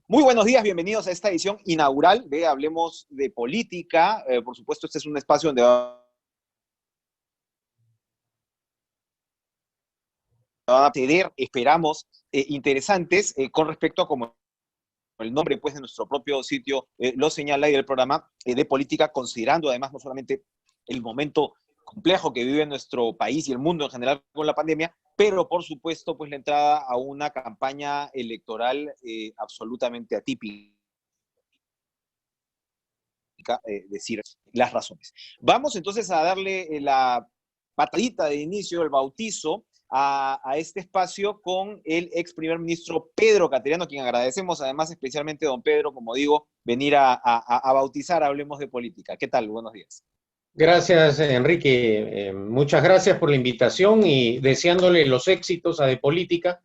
Muy buenos días, bienvenidos a esta edición inaugural de Hablemos de Política. Por supuesto, este es un espacio donde van a tener, esperamos, interesantes con respecto a cómo el nombre pues, de nuestro propio sitio lo señala y del programa de política, considerando además no solamente el momento complejo que vive nuestro país y el mundo en general con la pandemia, pero por supuesto pues la entrada a una campaña electoral absolutamente atípica. Decir las razones. Vamos entonces a darle la patadita de inicio, el bautizo a este espacio con el ex primer ministro Pedro Cateriano, a quien agradecemos además especialmente, don Pedro, como digo, venir a bautizar Hablemos de Política. ¿Qué tal? Buenos días. Gracias, Enrique. Muchas gracias por la invitación y deseándole los éxitos a De Política,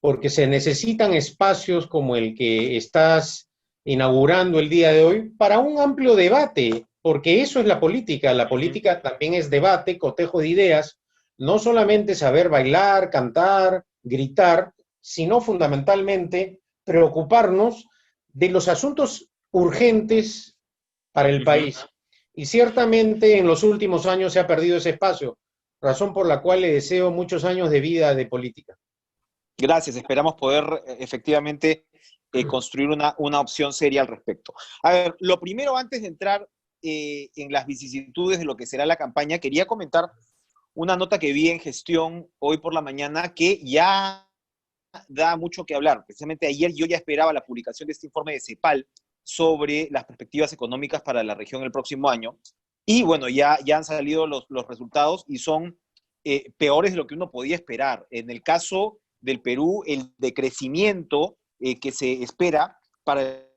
porque se necesitan espacios como el que estás inaugurando el día de hoy para un amplio debate, porque eso es la política. La política también es debate, cotejo de ideas, no solamente saber bailar, cantar, gritar, sino fundamentalmente preocuparnos de los asuntos urgentes para el país. Y ciertamente en los últimos años se ha perdido ese espacio, razón por la cual le deseo muchos años de vida de política. Gracias, esperamos poder efectivamente construir una opción seria al respecto. A ver, lo primero antes de entrar en las vicisitudes de lo que será la campaña, quería comentar una nota que vi en Gestión hoy por la mañana que ya da mucho que hablar. Precisamente ayer yo ya esperaba la publicación de este informe de CEPAL sobre las perspectivas económicas para la región el próximo año. Y bueno, ya han salido los resultados y son peores de lo que uno podía esperar. En el caso del Perú, el decrecimiento que se espera para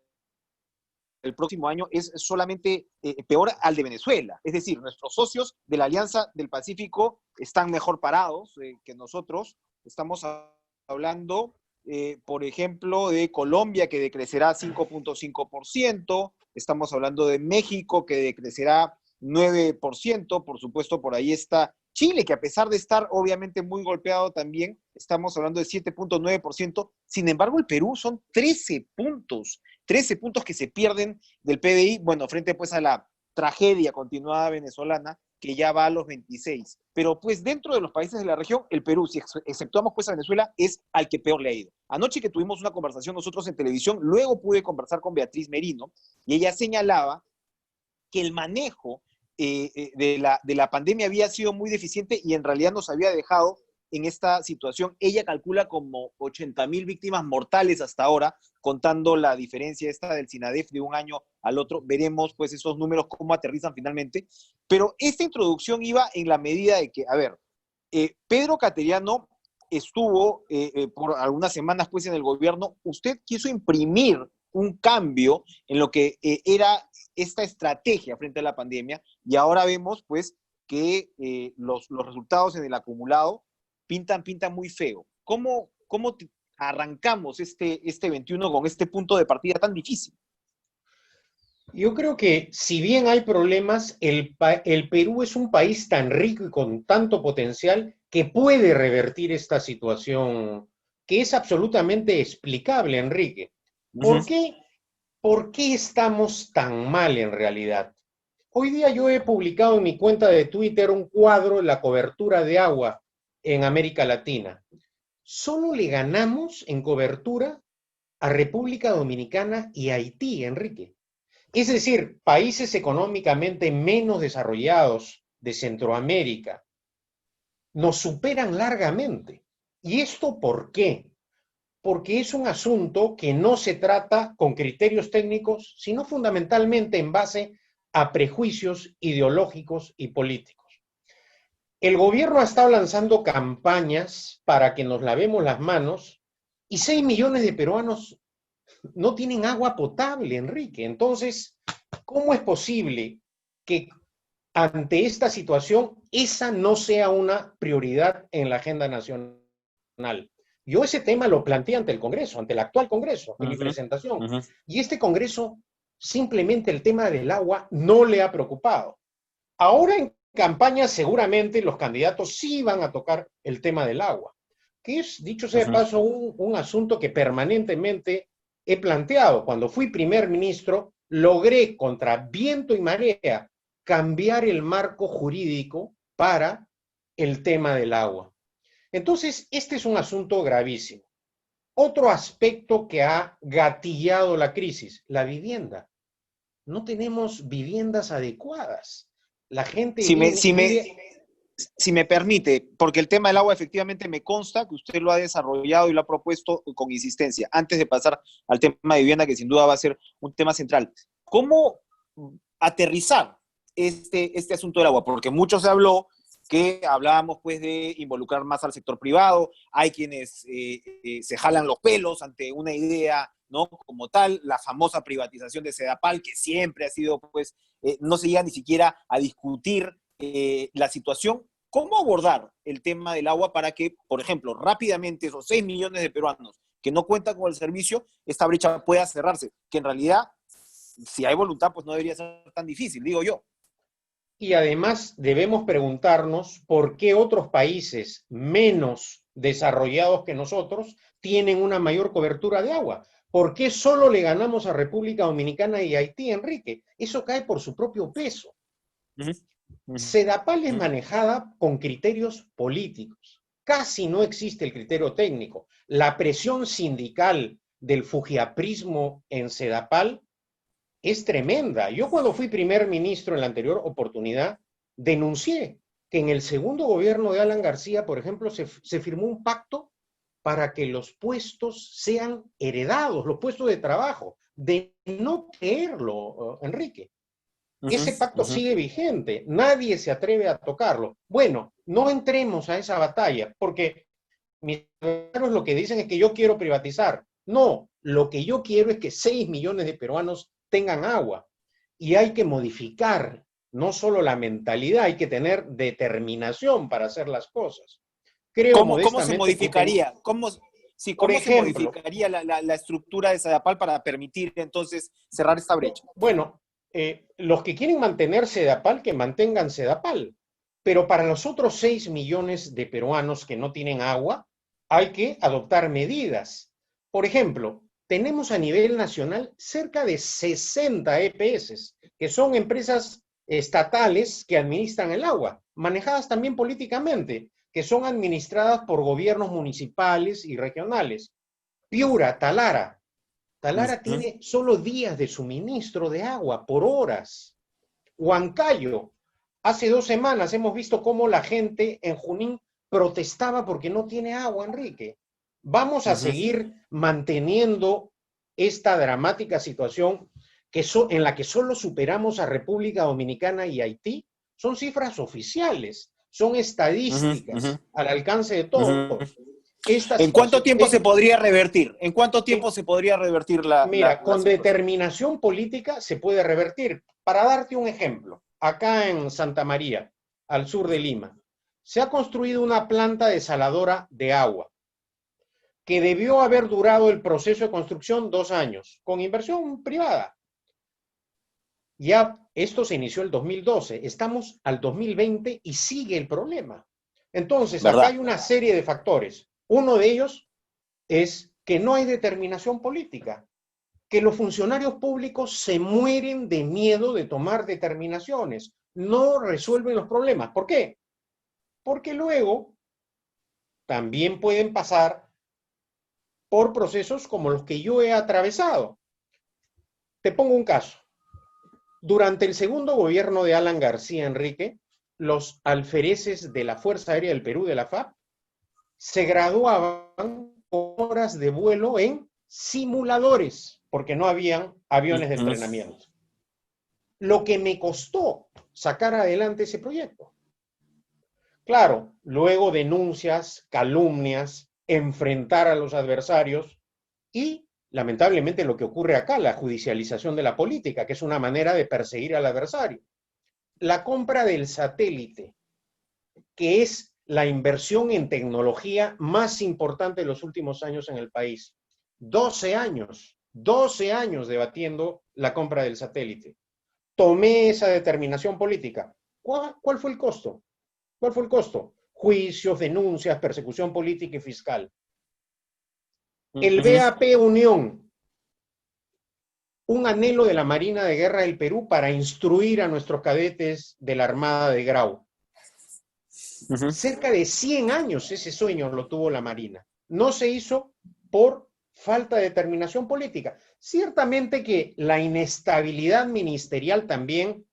el próximo año es solamente peor al de Venezuela. Es decir, nuestros socios de la Alianza del Pacífico están mejor parados que nosotros. Estamos hablando, por ejemplo, de Colombia, que decrecerá 5.5%. Estamos hablando de México, que decrecerá 9%. Por supuesto, por ahí está Chile, que a pesar de estar obviamente muy golpeado también, estamos hablando de 7.9%. Sin embargo, el Perú son 13 puntos que se pierden del PBI, bueno, frente pues a la tragedia continuada venezolana, que ya va a los 26. Pero pues dentro de los países de la región, el Perú, si exceptuamos pues a Venezuela, es al que peor le ha ido. Anoche que tuvimos una conversación nosotros en televisión, luego pude conversar con Beatriz Merino, y ella señalaba que el manejo de la pandemia había sido muy deficiente y en realidad nos había dejado en esta situación. Ella calcula como 80.000 víctimas mortales hasta ahora, contando la diferencia esta del SINADEF de un año al otro. Veremos pues esos números cómo aterrizan finalmente. Pero esta introducción iba en la medida de que, a ver, Pedro Cateriano estuvo por algunas semanas pues en el gobierno. Usted quiso imprimir un cambio en lo que era esta estrategia frente a la pandemia y ahora vemos pues que los resultados en el acumulado pintan muy feo. ¿Cómo arrancamos este 21 con este punto de partida tan difícil? Yo creo que si bien hay problemas, el Perú es un país tan rico y con tanto potencial que puede revertir esta situación que es absolutamente explicable, Enrique. ¿Por qué, ¿Por qué estamos tan mal en realidad? Hoy día yo he publicado en mi cuenta de Twitter un cuadro de la cobertura de agua en América Latina. Solo le ganamos en cobertura a República Dominicana y Haití, Enrique. Es decir, países económicamente menos desarrollados de Centroamérica nos superan largamente. ¿Y esto por qué? Porque es un asunto que no se trata con criterios técnicos, sino fundamentalmente en base a prejuicios ideológicos y políticos. El gobierno ha estado lanzando campañas para que nos lavemos las manos y 6 millones de peruanos no tienen agua potable, Enrique. Entonces, ¿cómo es posible que ante esta situación esa no sea una prioridad en la agenda nacional? Yo ese tema lo planteé ante el Congreso, ante el actual Congreso, en mi presentación. Y este Congreso, simplemente el tema del agua no le ha preocupado. Ahora en campaña seguramente los candidatos sí van a tocar el tema del agua, que es, dicho sea de paso, un asunto que permanentemente he planteado. Cuando fui primer ministro, logré contra viento y marea cambiar el marco jurídico para el tema del agua. Entonces, este es un asunto gravísimo. Otro aspecto que ha gatillado la crisis, la vivienda. No tenemos viviendas adecuadas. La gente Si me, si me, vive. si me permite, porque el tema del agua efectivamente me consta que usted lo ha desarrollado y lo ha propuesto con insistencia, antes de pasar al tema de vivienda, que sin duda va a ser un tema central. ¿Cómo aterrizar este asunto del agua? Porque mucho se habló, que hablábamos pues de involucrar más al sector privado, hay quienes se jalan los pelos ante una idea, ¿no? Como tal, la famosa privatización de Sedapal, que siempre ha sido, pues, no se llega ni siquiera a discutir la situación. ¿Cómo abordar el tema del agua para que, por ejemplo, rápidamente esos 6 millones de peruanos que no cuentan con el servicio, esta brecha pueda cerrarse? Que en realidad, si hay voluntad, pues no debería ser tan difícil, digo yo. Y además debemos preguntarnos por qué otros países menos desarrollados que nosotros tienen una mayor cobertura de agua. ¿Por qué solo le ganamos a República Dominicana y Haití, Enrique? Eso cae por su propio peso. Uh-huh. Uh-huh. Sedapal es manejada con criterios políticos. Casi no existe el criterio técnico. La presión sindical del fujiaprismo en Sedapal es tremenda. Yo cuando fui primer ministro en la anterior oportunidad, denuncié que en el segundo gobierno de Alan García, por ejemplo, se firmó un pacto para que los puestos sean heredados, los puestos de trabajo. De no creerlo, Enrique. Ese pacto sigue vigente, nadie se atreve a tocarlo. Bueno, no entremos a esa batalla, porque mis hermanos lo que dicen es que yo quiero privatizar. No, lo que yo quiero es que 6 millones de peruanos tengan agua. Y hay que modificar no solo la mentalidad, hay que tener determinación para hacer las cosas. Creo ¿Cómo se modestamente modificaría? por ¿Cómo se ejemplo, modificaría la estructura de Sedapal para permitir entonces cerrar esta brecha? bueno, los que quieren mantener Sedapal, que mantengan Sedapal. Pero para los otros 6 millones de peruanos que no tienen agua, hay que adoptar medidas. Por ejemplo, tenemos a nivel nacional cerca de 60 EPS, que son empresas estatales que administran el agua, manejadas también políticamente, que son administradas por gobiernos municipales y regionales. Piura, Talara. Talara tiene solo días de suministro de agua por horas. Huancayo, hace 2 semanas hemos visto cómo la gente en Junín protestaba porque no tiene agua, Enrique. Vamos a seguir manteniendo esta dramática situación en la que solo superamos a República Dominicana y Haití. Son cifras oficiales, son estadísticas al alcance de todos. Esta ¿En cuánto situación, tiempo se podría revertir? ¿En cuánto tiempo se podría revertir mira, la con situación? determinación política se puede revertir. Para darte un ejemplo, acá en Santa María, al sur de Lima, se ha construido una planta desaladora de agua que debió haber durado el proceso de construcción 2 años, con inversión privada. Ya esto se inició el 2012, estamos al 2020 y sigue el problema. Entonces, acá ¿Verdad? hay una serie de factores. Uno de ellos es que no hay determinación política, que los funcionarios públicos se mueren de miedo de tomar determinaciones, no resuelven los problemas. ¿Por qué? Porque luego también pueden pasar por procesos como los que yo he atravesado. Te pongo un caso. Durante el segundo gobierno de Alan García Enrique, los alfereces de la Fuerza Aérea del Perú, de la FAP, se graduaban con horas de vuelo en simuladores, porque no habían aviones de entrenamiento. Lo que me costó sacar adelante ese proyecto. Claro, luego denuncias, calumnias, enfrentar a los adversarios y, lamentablemente, lo que ocurre acá, la judicialización de la política, que es una manera de perseguir al adversario. La compra del satélite, que es la inversión en tecnología más importante de los últimos años en el país. 12 años debatiendo la compra del satélite. Tomé esa determinación política. ¿Cuál fue el costo? ¿Cuál fue el costo? Juicios, denuncias, persecución política y fiscal. El BAP Unión, un anhelo de la Marina de Guerra del Perú para instruir a nuestros cadetes de la Armada de Grau. Cerca de 100 años ese sueño lo tuvo la Marina. No se hizo por falta de determinación política. Ciertamente que la inestabilidad ministerial también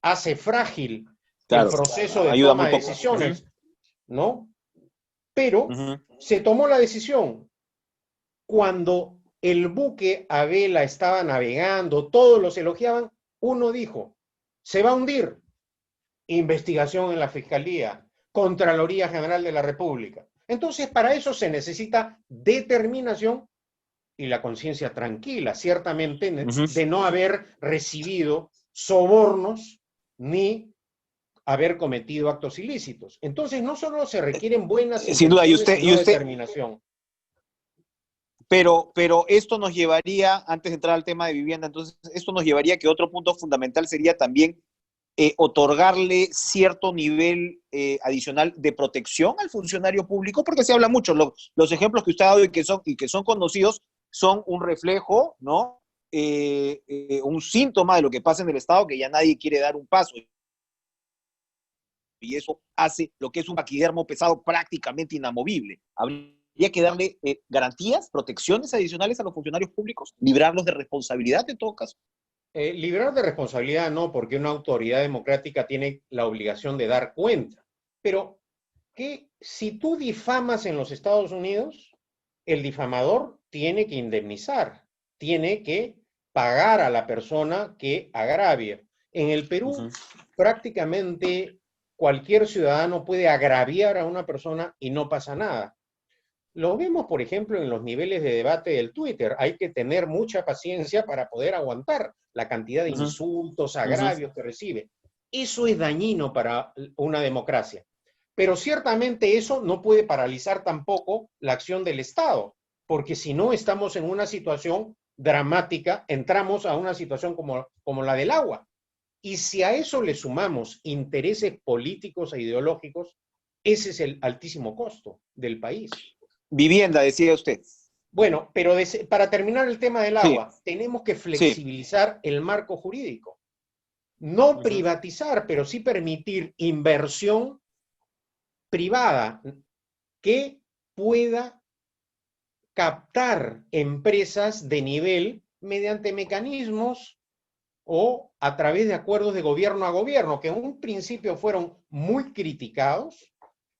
hace frágil el Claro, proceso de ayuda toma muy de poco. decisiones, ¿no? Pero se tomó la decisión cuando el buque Abela estaba navegando, todos los elogiaban, uno dijo, se va a hundir. Investigación en la Fiscalía, Contraloría General de la República. Entonces, para eso se necesita determinación y la conciencia tranquila, ciertamente, de no haber recibido sobornos ni haber cometido actos ilícitos. Entonces, no solo se requieren buenas Sin duda, intenciones, sino determinación. Pero esto nos llevaría, antes de entrar al tema de vivienda, entonces, esto nos llevaría a que otro punto fundamental sería también otorgarle cierto nivel adicional de protección al funcionario público, porque se habla mucho, los ejemplos que usted ha dado y que son conocidos son un reflejo, ¿no? Un síntoma de lo que pasa en el Estado, que ya nadie quiere dar un paso. Y eso hace lo que es un paquidermo pesado prácticamente inamovible. Habría que darle garantías, protecciones adicionales a los funcionarios públicos, librarlos de responsabilidad en todo caso. Librar de responsabilidad no, porque una autoridad democrática tiene la obligación de dar cuenta. Pero que si tú difamas en los Estados Unidos, el difamador tiene que indemnizar, tiene que pagar a la persona que agravia. En el Perú, prácticamente cualquier ciudadano puede agraviar a una persona y no pasa nada. Lo vemos, por ejemplo, en los niveles de debate del Twitter. Hay que tener mucha paciencia para poder aguantar la cantidad de insultos, agravios que recibe. Eso es dañino para una democracia. Pero ciertamente eso no puede paralizar tampoco la acción del Estado, porque si no estamos en una situación dramática, entramos a una situación como la del agua. Y si a eso le sumamos intereses políticos e ideológicos, ese es el altísimo costo del país. Vivienda, decía usted. Bueno, pero para terminar el tema del agua, Sí. tenemos que flexibilizar el marco jurídico. No privatizar, pero sí permitir inversión privada que pueda captar empresas de nivel mediante mecanismos o a través de acuerdos de gobierno a gobierno, que en un principio fueron muy criticados,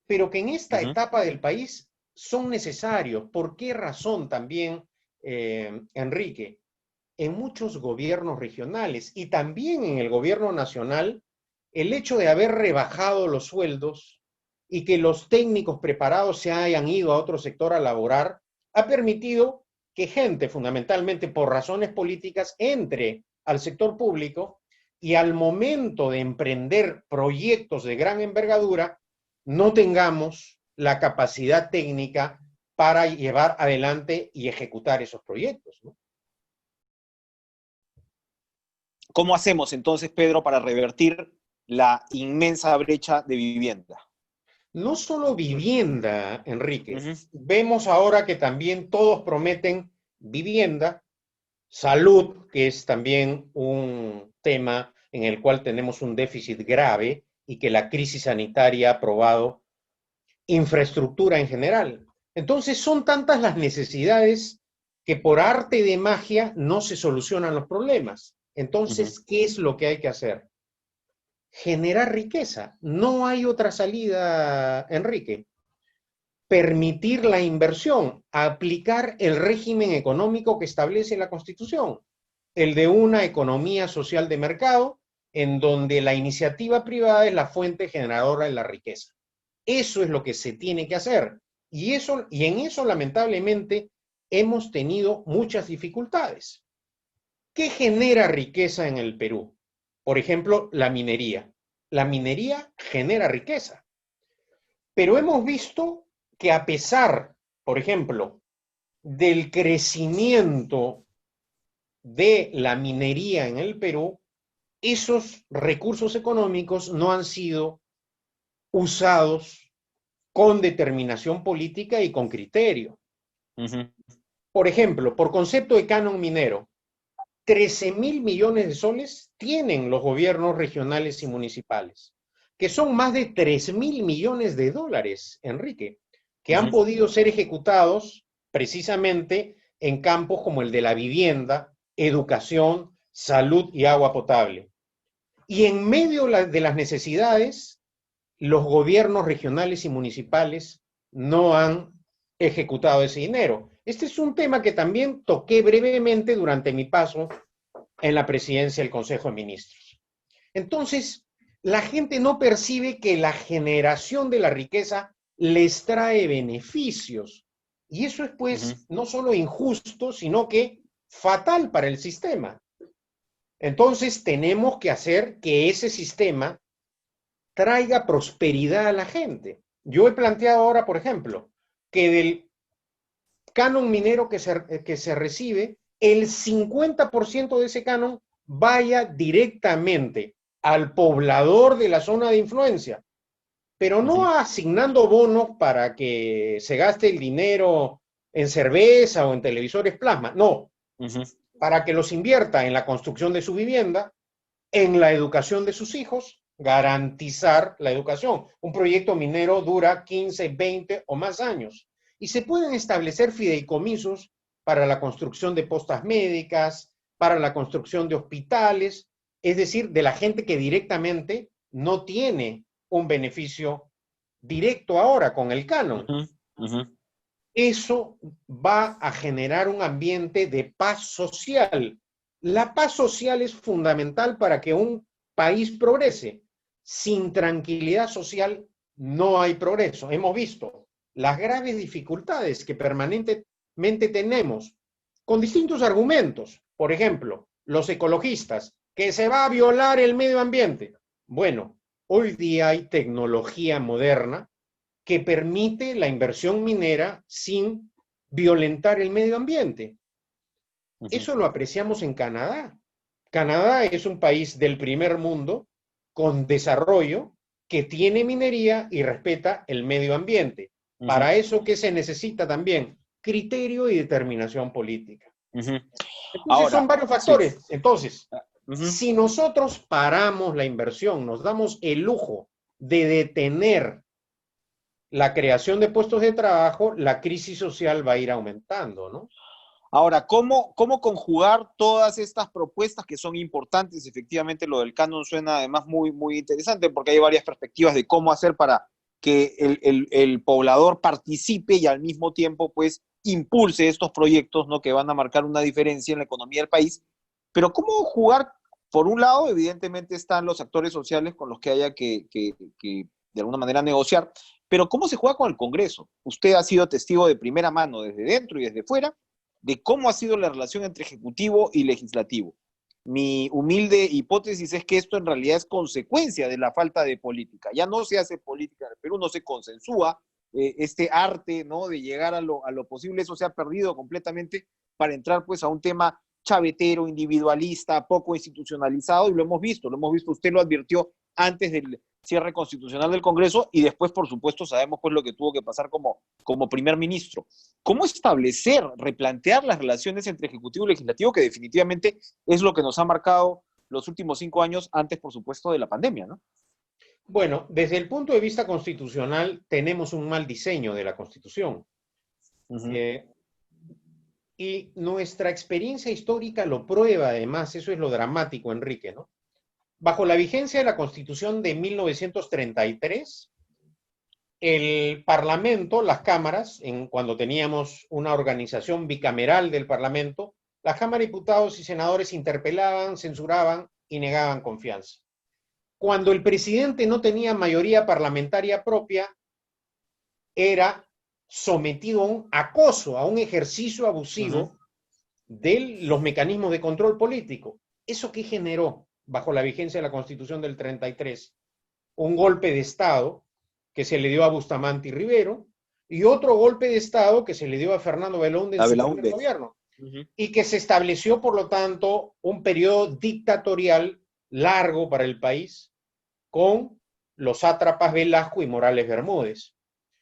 pero que en esta etapa del país son necesarios. ¿Por qué razón también, Enrique? En muchos gobiernos regionales y también en el gobierno nacional, el hecho de haber rebajado los sueldos y que los técnicos preparados se hayan ido a otro sector a laborar, ha permitido que gente, fundamentalmente por razones políticas, entre al sector público y al momento de emprender proyectos de gran envergadura, no tengamos la capacidad técnica para llevar adelante y ejecutar esos proyectos, ¿no? ¿Cómo hacemos entonces, Pedro, para revertir la inmensa brecha de vivienda? No solo vivienda, Enrique. Vemos ahora que también todos prometen vivienda, salud, que es también un tema en el cual tenemos un déficit grave y que la crisis sanitaria ha probado, infraestructura en general. Entonces son tantas las necesidades que por arte de magia no se solucionan los problemas. Entonces, ¿qué es lo que hay que hacer? Generar riqueza. No hay otra salida, Enrique. Permitir la inversión, aplicar el régimen económico que establece la Constitución, el de una economía social de mercado, en donde la iniciativa privada es la fuente generadora de la riqueza. Eso es lo que se tiene que hacer. Y en eso, lamentablemente, hemos tenido muchas dificultades. ¿Qué genera riqueza en el Perú? Por ejemplo, la minería. La minería genera riqueza. Pero hemos visto que a pesar, por ejemplo, del crecimiento de la minería en el Perú, esos recursos económicos no han sido usados con determinación política y con criterio. Por ejemplo, por concepto de canon minero, 13.000 millones de soles tienen los gobiernos regionales y municipales, que son más de 3.000 millones de dólares, Enrique, que han podido ser ejecutados precisamente en campos como el de la vivienda, educación, salud y agua potable. Y en medio de las necesidades, los gobiernos regionales y municipales no han ejecutado ese dinero. Este es un tema que también toqué brevemente durante mi paso en la presidencia del Consejo de Ministros. Entonces, la gente no percibe que la generación de la riqueza les trae beneficios. Y eso es, pues, no solo injusto, sino que fatal para el sistema. Entonces, tenemos que hacer que ese sistema traiga prosperidad a la gente. Yo he planteado ahora, por ejemplo, que del canon minero que se recibe, el 50% de ese canon vaya directamente al poblador de la zona de influencia, pero no asignando bonos para que se gaste el dinero en cerveza o en televisores plasma, no, para que los invierta en la construcción de su vivienda, en la educación de sus hijos, garantizar la educación. Un proyecto minero dura 15, 20 o más años y se pueden establecer fideicomisos para la construcción de postas médicas, para la construcción de hospitales, es decir, de la gente que directamente no tiene un beneficio directo ahora con el canon. Eso va a generar un ambiente de paz social. La paz social es fundamental para que un país progrese. Sin tranquilidad social no hay progreso. Hemos visto las graves dificultades que permanentemente tenemos con distintos argumentos. Por ejemplo, los ecologistas, que se va a violar el medio ambiente. Bueno, hoy día hay tecnología moderna que permite la inversión minera sin violentar el medio ambiente. Eso lo apreciamos en Canadá. Canadá es un país del primer mundo con desarrollo que tiene minería y respeta el medio ambiente. Para eso, ¿qué se necesita también? Criterio y determinación política. Entonces, ahora, son varios factores. Sí. Entonces, si nosotros paramos la inversión, nos damos el lujo de detener la creación de puestos de trabajo, la crisis social va a ir aumentando, ¿no? Ahora, ¿cómo conjugar todas estas propuestas que son importantes? Efectivamente, lo del canon suena además muy, muy interesante porque hay varias perspectivas de cómo hacer para que el poblador participe y al mismo tiempo, pues, impulse estos proyectos, ¿no? Que van a marcar una diferencia en la economía del país. Pero ¿cómo jugar? Por un lado, evidentemente, están los actores sociales con los que haya que de alguna manera negociar, pero ¿cómo se juega con el Congreso? Usted ha sido testigo de primera mano, desde dentro y desde fuera, de cómo ha sido la relación entre Ejecutivo y Legislativo. Mi humilde hipótesis es que esto en realidad es consecuencia de la falta de política. Ya no se hace política en el Perú, no se consensúa este arte, ¿no? De llegar a lo posible. Eso se ha perdido completamente para entrar pues a un tema chavetero, individualista, poco institucionalizado, y lo hemos visto, usted lo advirtió antes del cierre constitucional del Congreso y después, por supuesto, sabemos pues lo que tuvo que pasar como primer ministro. ¿Cómo establecer, replantear las relaciones entre Ejecutivo y Legislativo, que definitivamente es lo que nos ha marcado los últimos 5 años, antes, por supuesto, de la pandemia, ¿no? Bueno, desde el punto de vista constitucional, tenemos un mal diseño de la Constitución. Y nuestra experiencia histórica lo prueba, además, eso es lo dramático, Enrique, ¿no? Bajo la vigencia de la Constitución de 1933, el Parlamento, las cámaras, cuando teníamos una organización bicameral del Parlamento, la Cámara de Diputados y Senadores interpelaban, censuraban y negaban confianza. Cuando el presidente no tenía mayoría parlamentaria propia, era sometido a un acoso, a un ejercicio abusivo de los mecanismos de control político. ¿Eso qué generó bajo la vigencia de la Constitución del 33? Un golpe de Estado que se le dio a Bustamante y Rivero, y otro golpe de Estado que se le dio a Fernando Belaúnde en su primer gobierno, y que se estableció, por lo tanto, un periodo dictatorial largo para el país, con los sátrapas Velasco y Morales Bermúdez.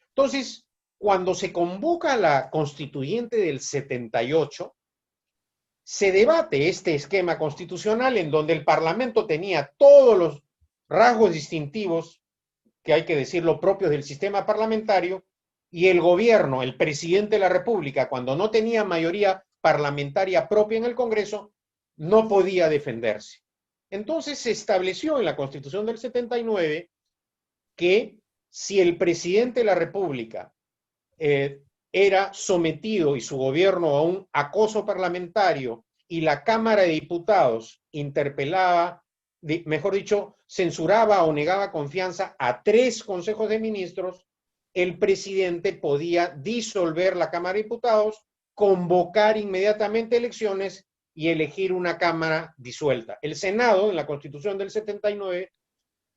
Entonces, cuando se convoca la constituyente del 78, se debate este esquema constitucional en donde el Parlamento tenía todos los rasgos distintivos, que hay que decirlo, propios del sistema parlamentario, y el gobierno, el presidente de la República, cuando no tenía mayoría parlamentaria propia en el Congreso, no podía defenderse. Entonces se estableció en la Constitución del 79 que si el presidente de la República era sometido y su gobierno a un acoso parlamentario y la Cámara de Diputados interpelaba, mejor dicho, censuraba o negaba confianza a 3 consejos de ministros, el presidente podía disolver la Cámara de Diputados, convocar inmediatamente elecciones y elegir una Cámara disuelta. El Senado, en la Constitución del 79,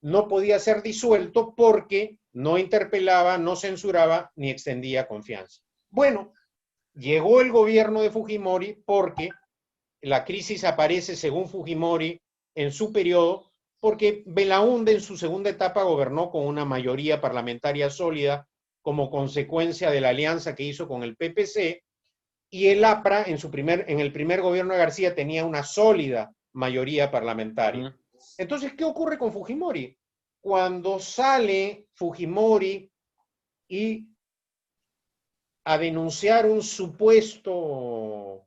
no podía ser disuelto porque no interpelaba, no censuraba ni extendía confianza. Bueno, llegó el gobierno de Fujimori porque la crisis aparece, según Fujimori, en su periodo, porque Belaúnde en su segunda etapa gobernó con una mayoría parlamentaria sólida como consecuencia de la alianza que hizo con el PPC, y el APRA en el primer gobierno de García tenía una sólida mayoría parlamentaria. Entonces, ¿qué ocurre con Fujimori? Cuando sale Fujimori y a denunciar un supuesto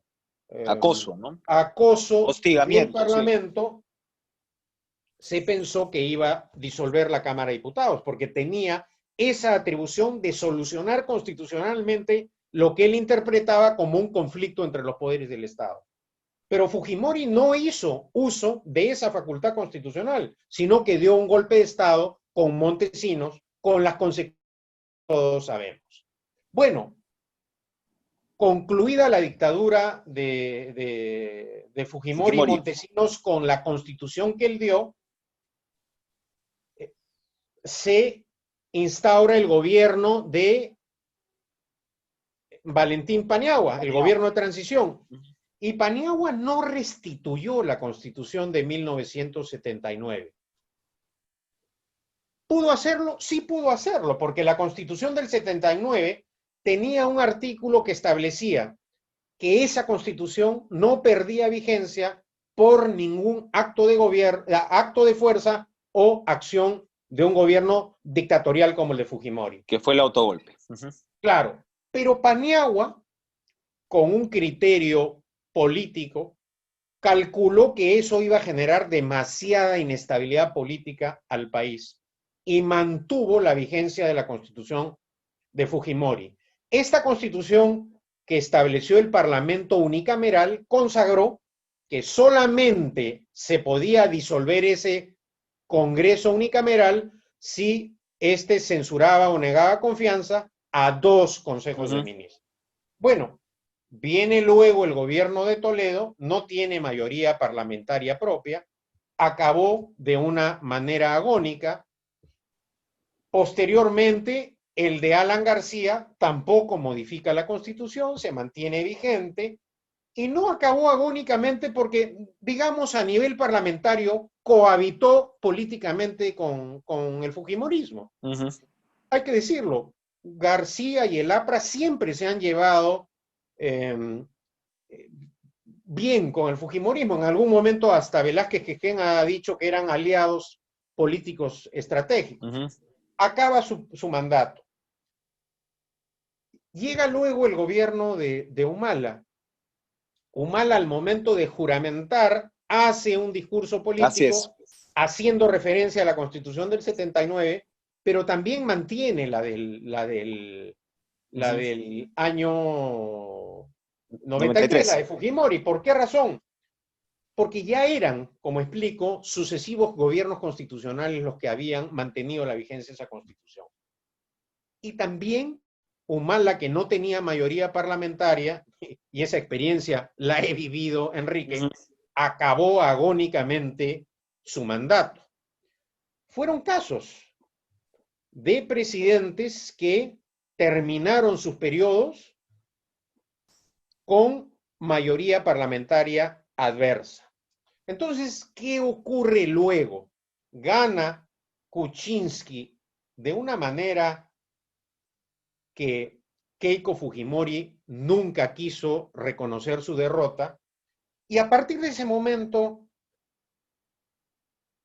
acoso, ¿no? Acoso del Hostigamiento, Parlamento, sí, se pensó que iba a disolver la Cámara de Diputados, porque tenía esa atribución de solucionar constitucionalmente lo que él interpretaba como un conflicto entre los poderes del Estado. Pero Fujimori no hizo uso de esa facultad constitucional, sino que dio un golpe de Estado con Montesinos, con las consecuencias que todos sabemos. Bueno, concluida la dictadura de Fujimori y Montesinos con la constitución que él dio, se instaura el gobierno de Valentín Paniagua, el gobierno de transición. Y Paniagua no restituyó la Constitución de 1979. ¿Pudo hacerlo? Sí pudo hacerlo, porque la Constitución del 79 tenía un artículo que establecía que esa Constitución no perdía vigencia por ningún acto de gobierno, acto de fuerza o acción de un gobierno dictatorial como el de Fujimori. Que fue el autogolpe. Claro, pero Paniagua, con un criterio político, calculó que eso iba a generar demasiada inestabilidad política al país y mantuvo la vigencia de la Constitución de Fujimori. Esta Constitución que estableció el Parlamento unicameral consagró que solamente se podía disolver ese Congreso unicameral si éste censuraba o negaba confianza a 2 consejos de ministros. Bueno, viene luego el gobierno de Toledo, no tiene mayoría parlamentaria propia, acabó de una manera agónica. Posteriormente, el de Alan García tampoco modifica la Constitución, se mantiene vigente y no acabó agónicamente porque, digamos, a nivel parlamentario cohabitó políticamente con el fujimorismo. Hay que decirlo, García y el APRA siempre se han llevado bien con el fujimorismo. En algún momento hasta Velázquez Quején ha dicho que eran aliados políticos estratégicos. Acaba su mandato. Llega luego el gobierno de Humala. Humala, al momento de juramentar, hace un discurso político haciendo referencia a la Constitución del 79, pero también mantiene la del año 93, la de Fujimori. ¿Por qué razón? Porque ya eran, como explico, sucesivos gobiernos constitucionales los que habían mantenido la vigencia de esa Constitución. Y también Humala, que no tenía mayoría parlamentaria, y esa experiencia la he vivido, Enrique, acabó agónicamente su mandato. Fueron casos de presidentes que terminaron sus periodos con mayoría parlamentaria adversa. Entonces, ¿qué ocurre luego? Gana Kuczynski de una manera que Keiko Fujimori nunca quiso reconocer su derrota, Y a partir de ese momento,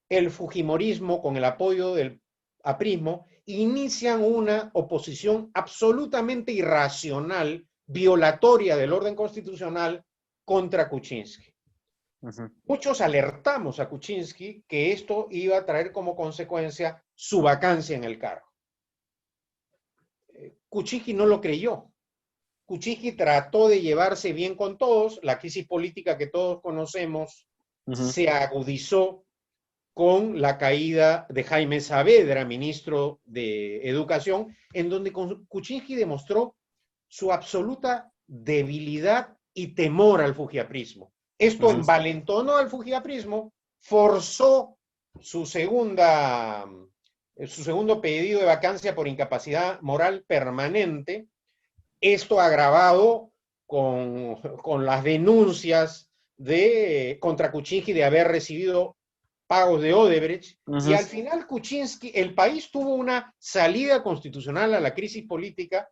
el fujimorismo, con el apoyo del aprismo, inician una oposición absolutamente irracional, violatoria del orden constitucional contra Kuczynski. Muchos alertamos a Kuczynski que esto iba a traer como consecuencia su vacancia en el cargo. Kuczynski no lo creyó. Kuczynski trató de llevarse bien con todos. La crisis política que todos conocemos se agudizó con la caída de Jaime Saavedra, ministro de Educación, en donde Kuczynski demostró su absoluta debilidad y temor al fujiaprismo. Esto envalentonó al fujiaprismo, forzó su segundo pedido de vacancia por incapacidad moral permanente, esto agravado con las denuncias contra Kuczynski de haber recibido pagos de Odebrecht, y al final Kuczynski, el país tuvo una salida constitucional a la crisis política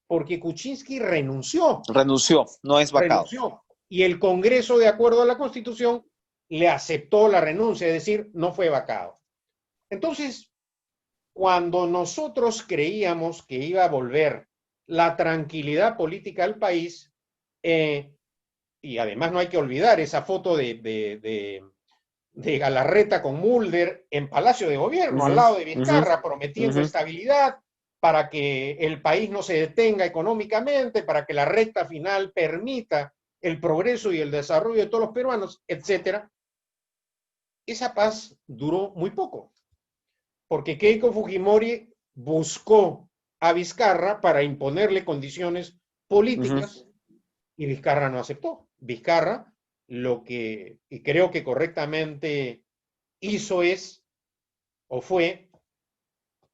porque Kuczynski renunció. Renunció, no es vacado. Renunció. Y el Congreso, de acuerdo a la Constitución, le aceptó la renuncia, es decir, no fue vacado. Entonces, cuando nosotros creíamos que iba a volver la tranquilidad política al país, y además no hay que olvidar esa foto de Galarreta con Mulder en Palacio de Gobierno, al lado de Vizcarra, prometiendo estabilidad para que el país no se detenga económicamente, para que la recta final permita el progreso y el desarrollo de todos los peruanos, etc. Esa paz duró muy poco, porque Keiko Fujimori buscó a Vizcarra para imponerle condiciones políticas y Vizcarra no aceptó. Vizcarra lo que, y creo que correctamente hizo fue,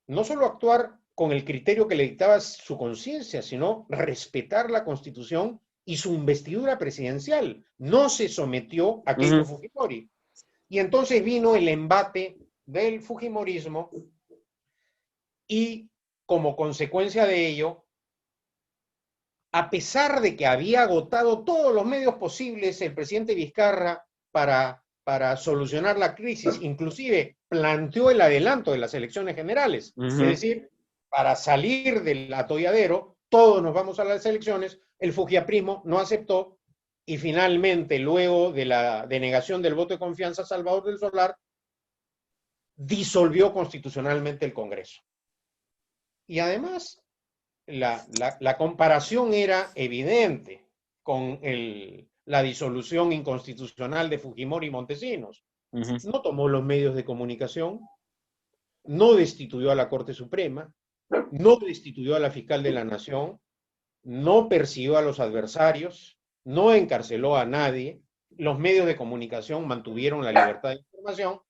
no solo actuar con el criterio que le dictaba su conciencia, sino respetar la Constitución y su investidura presidencial. No se sometió a Keiko Fujimori. Y entonces vino el embate del fujimorismo y como consecuencia de ello, a pesar de que había agotado todos los medios posibles el presidente Vizcarra para solucionar la crisis, inclusive planteó el adelanto de las elecciones generales, es decir, para salir del atolladero, todos nos vamos a las elecciones, el fujiaprismo no aceptó y finalmente, luego de la denegación del voto de confianza a Salvador del Solar, disolvió constitucionalmente el Congreso. Y además, la comparación era evidente con la disolución inconstitucional de Fujimori y Montesinos. No tomó los medios de comunicación, no destituyó a la Corte Suprema, no destituyó a la fiscal de la Nación, no persiguió a los adversarios, no encarceló a nadie, los medios de comunicación mantuvieron la libertad de información,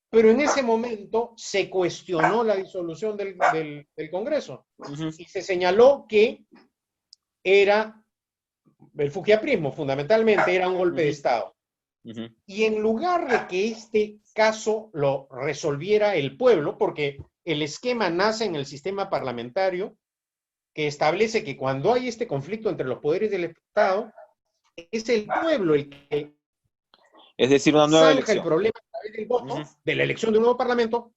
pero en ese momento se cuestionó la disolución del Congreso y se señaló que era el fujiaprismo, fundamentalmente era un golpe de Estado. Y en lugar de que este caso lo resolviera el pueblo, porque el esquema nace en el sistema parlamentario, que establece que cuando hay este conflicto entre los poderes del Estado, es el pueblo el que es decir, una nueva elección. El problema a través del voto, de la elección de un nuevo parlamento,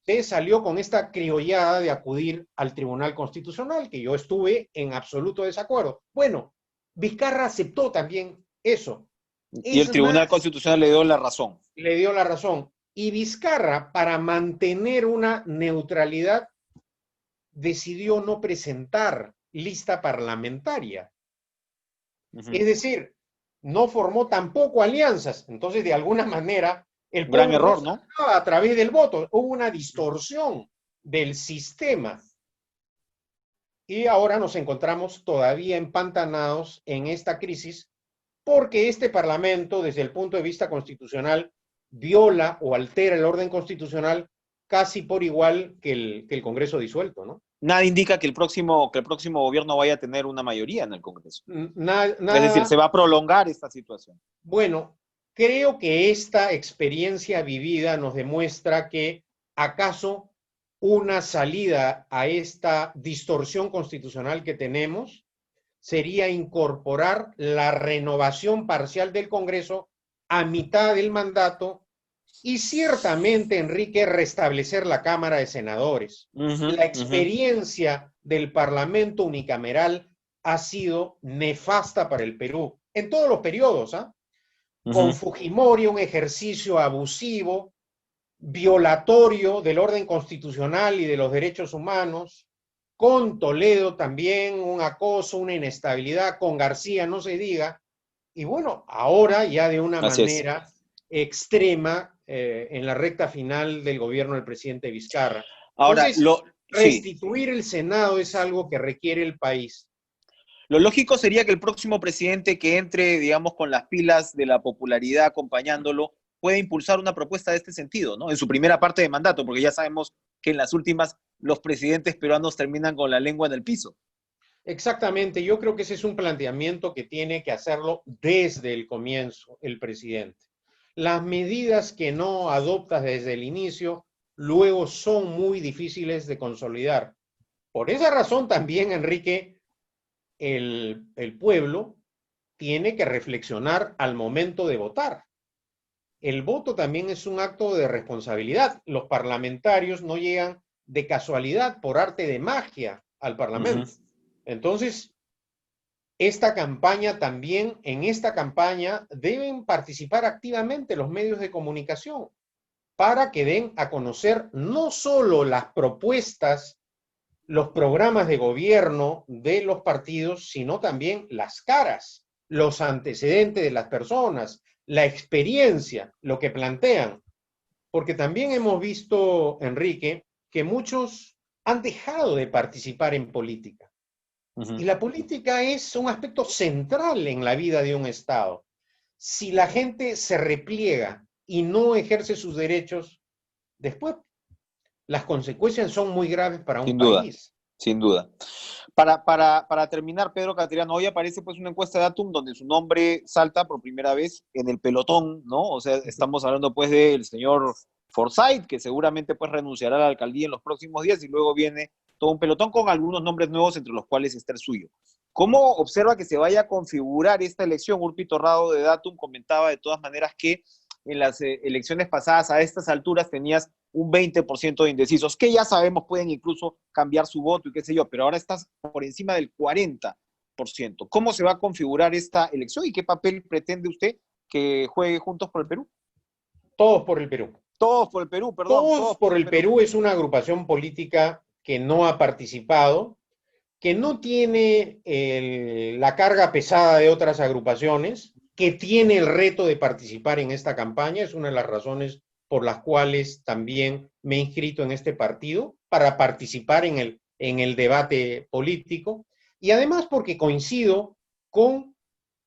se salió con esta criollada de acudir al Tribunal Constitucional, que yo estuve en absoluto desacuerdo. Bueno, Vizcarra aceptó también eso. Y el Tribunal Constitucional le dio la razón. Le dio la razón. Y Vizcarra, para mantener una neutralidad, decidió no presentar lista parlamentaria. Es decir, no formó tampoco alianzas. Entonces, de alguna manera, el gran error, ¿no? A través del voto. Hubo una distorsión del sistema. Y ahora nos encontramos todavía empantanados en esta crisis porque este Parlamento, desde el punto de vista constitucional, viola o altera el orden constitucional casi por igual que el Congreso disuelto, ¿no? Nada indica que el próximo gobierno vaya a tener una mayoría en el Congreso. Nada, es decir, se va a prolongar esta situación. Bueno, creo que esta experiencia vivida nos demuestra que acaso una salida a esta distorsión constitucional que tenemos sería incorporar la renovación parcial del Congreso a mitad del mandato y ciertamente, Enrique, restablecer la Cámara de Senadores. La experiencia del Parlamento unicameral ha sido nefasta para el Perú, en todos los periodos, ¿ah? Con Fujimori, un ejercicio abusivo, violatorio del orden constitucional y de los derechos humanos, con Toledo también un acoso, una inestabilidad, con García no se diga, y bueno, ahora ya de una manera extrema en la recta final del gobierno del presidente Vizcarra. Ahora, entonces, restituir el Senado es algo que requiere el país. Lo lógico sería que el próximo presidente que entre, digamos, con las pilas de la popularidad acompañándolo, pueda impulsar una propuesta de este sentido, ¿no? En su primera parte de mandato, porque ya sabemos que en las últimas los presidentes peruanos terminan con la lengua en el piso. Exactamente, yo creo que ese es un planteamiento que tiene que hacerlo desde el comienzo el presidente. Las medidas que no adoptas desde el inicio, luego son muy difíciles de consolidar. Por esa razón también, Enrique, el pueblo tiene que reflexionar al momento de votar. El voto también es un acto de responsabilidad. Los parlamentarios no llegan de casualidad, por arte de magia, al Parlamento. Entonces, esta campaña también, en esta campaña deben participar activamente los medios de comunicación para que den a conocer no solo las propuestas, los programas de gobierno de los partidos, sino también las caras, los antecedentes de las personas, la experiencia, lo que plantean. Porque también hemos visto, Enrique, que muchos han dejado de participar en política. Y la política es un aspecto central en la vida de un Estado. Si la gente se repliega y no ejerce sus derechos, después las consecuencias son muy graves para un país. Sin duda. Para terminar, Pedro Cateriano, hoy aparece pues una encuesta de Datum donde su nombre salta por primera vez en el pelotón, ¿no? O sea, estamos hablando pues del señor Forsyth, que seguramente pues renunciará a la alcaldía en los próximos días, y luego viene todo un pelotón con algunos nombres nuevos, entre los cuales está el suyo. ¿Cómo observa que se vaya a configurar esta elección? Urpi Torrado de Datum comentaba de todas maneras que en las elecciones pasadas a estas alturas tenías un 20% de indecisos, que ya sabemos pueden incluso cambiar su voto y qué sé yo, pero ahora estás por encima del 40%. ¿Cómo se va a configurar esta elección y qué papel pretende usted que juegue Juntos por el Perú? Todos por el Perú. Todos por el Perú, perdón. Todos por el Perú es una agrupación política que no ha participado, que no tiene la carga pesada de otras agrupaciones, que tiene el reto de participar en esta campaña. Es una de las razones por las cuales también me he inscrito en este partido, para participar en el debate político, y además porque coincido con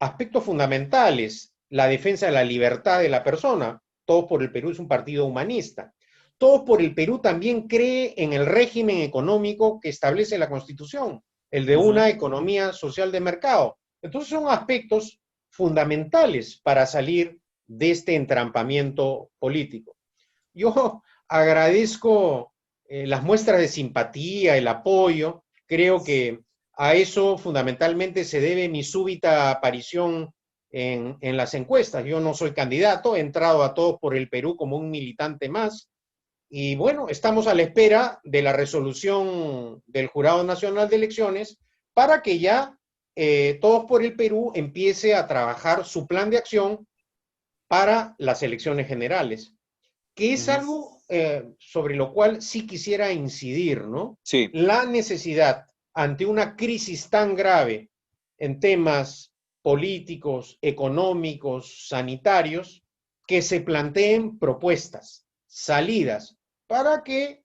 aspectos fundamentales: la defensa de la libertad de la persona. Todos por el Perú es un partido humanista. Todos por el Perú también cree en el régimen económico que establece la Constitución, el de una economía social de mercado. Entonces son aspectos fundamentales para salir de este entrampamiento político. Yo agradezco las muestras de simpatía, el apoyo. Creo que a eso fundamentalmente se debe mi súbita aparición en las encuestas. Yo no soy candidato, he entrado a Todos por el Perú como un militante más. Y bueno, estamos a la espera de la resolución del Jurado Nacional de Elecciones para que ya Todos por el Perú empiece a trabajar su plan de acción para las elecciones generales, que es algo sobre lo cual sí quisiera incidir, ¿no? Sí. La necesidad, ante una crisis tan grave en temas políticos, económicos, sanitarios, que se planteen propuestas, salidas, para que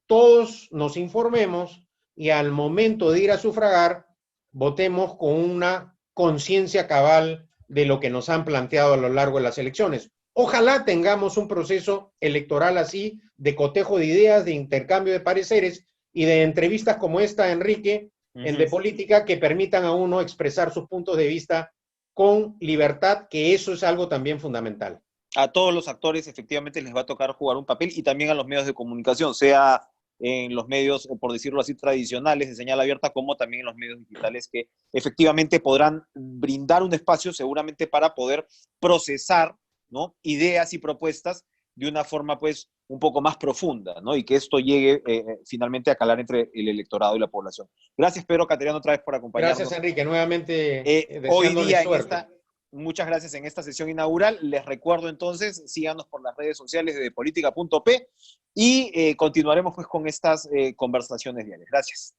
todos nos informemos y al momento de ir a sufragar, votemos con una conciencia cabal de lo que nos han planteado a lo largo de las elecciones. Ojalá tengamos un proceso electoral así, de cotejo de ideas, de intercambio de pareceres y de entrevistas como esta, Enrique, en De Política, que permitan a uno expresar sus puntos de vista con libertad, que eso es algo también fundamental. A todos los actores efectivamente les va a tocar jugar un papel, y también a los medios de comunicación, sea en los medios, por decirlo así, tradicionales de señal abierta, como también en los medios digitales, que efectivamente podrán brindar un espacio seguramente para poder procesar, ¿no?, ideas y propuestas de una forma pues un poco más profunda, ¿no? Y que esto llegue finalmente a calar entre el electorado y la población. Gracias, Pedro Cateriano, otra vez por Gracias, acompañarnos. Enrique. Nuevamente Hoy deseándole día suerte. muchas gracias en esta sesión inaugural. Les recuerdo entonces, síganos por las redes sociales de política.p y continuaremos pues con estas conversaciones diarias. Gracias.